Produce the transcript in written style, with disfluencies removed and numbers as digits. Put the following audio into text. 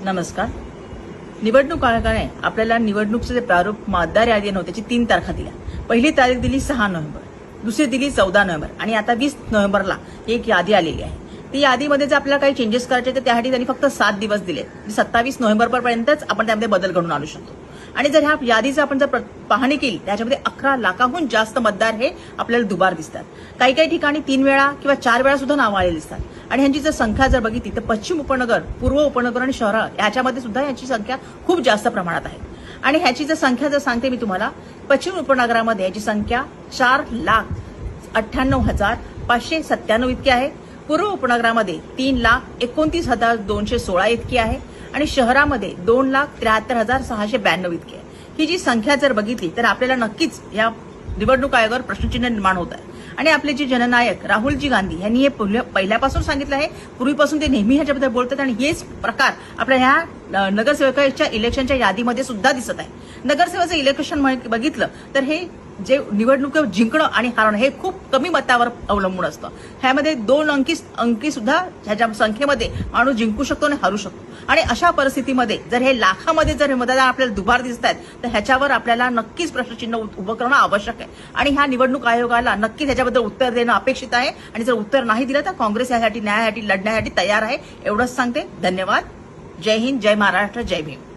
नमस्कार. निवडणूक आयोगाने आपल्याला निवडणूकचे जे प्रारूप मतदार यादी नव्हते त्याची 3 तारखा दिल्या. पहिली तारीख दिली 6 नोव्हेंबर, दुसरी दिली 14 नोव्हेंबर आणि आता 20 नोव्हेंबरला एक यादी आलेली आहे. ती यादीमध्ये जर आपल्याला काही चेंजेस करायचे तर त्यासाठी त्यांनी फक्त 7 दिवस दिले. 27 नोव्हेंबरपर्यंतच आपण त्यामध्ये बदल घडून आणू शकतो. आणि जर ह्या यादीचं आपण जर पाहणी केली त्याच्यामध्ये 11 लाखाहून जास्त मतदार हे आपल्याला दुबार दिसतात. काही काही ठिकाणी 3 वेळा किंवा 4 वेळा सुद्धा नावं आलेली दिसतात. आणि ह्यांची जर संख्या जर बघितली तर पश्चिम उपनगर, पूर्व उपनगर आणि शहर याच्यामध्ये सुद्धा यांची संख्या खूप जास्त प्रमाणात आहे. आणि ह्याची जर संख्या जर सांगते मी तुम्हाला, पश्चिम उपनगरामध्ये याची संख्या 4,98,597 इतकी आहे. पूर्व उपनगरामध्ये 3,29,216 इतकी आहे आणि शहरामध्ये 2,73,692 इतकी आहे. ही जी संख्या जर बघितली तर आपल्याला नक्कीच या निवडणूक आयोगावर प्रश्नचिन्ह निर्माण होत आहे. आणि आपले जे जननायक राहुलजी गांधी यांनी हे पहिल्यापासून सांगितलं आहे, पूर्वीपासून ते नेहमी ह्याच्याबद्दल बोलतात आणि हेच प्रकार आपल्या ह्या नगरसेवकाच्या इलेक्शनच्या यादीमध्ये सुद्धा दिसत आहे. नगरसेवकाचं इलेक्शन बघितलं तर हे जे निवडणूक जिंकणं आणि हारणं हे खूप कमी मतावर अवलंबून असतं. ह्यामध्ये 2 अंकी सुद्धा ह्याच्या संख्येमध्ये माणूस जिंकू शकतो आणि हरू शकतो. आणि अशा परिस्थितीमध्ये जर हे लाखामध्ये जर मतदार आपल्याला दुबार दिसत आहेत तर ह्याच्यावर आपल्याला नक्कीच प्रश्नचिन्ह उभं करणं आवश्यक आहे. आणि ह्या निवडणूक आयोगाला नक्कीच ह्याच्याबद्दल उत्तर देणं अपेक्षित आहे. आणि जर उत्तर नाही दिलं तर काँग्रेस यासाठी न्यायासाठी लढण्यासाठी तयार आहे. एवढंच सांगते. धन्यवाद. जय हिंद, जय महाराष्ट्र, जय भीम.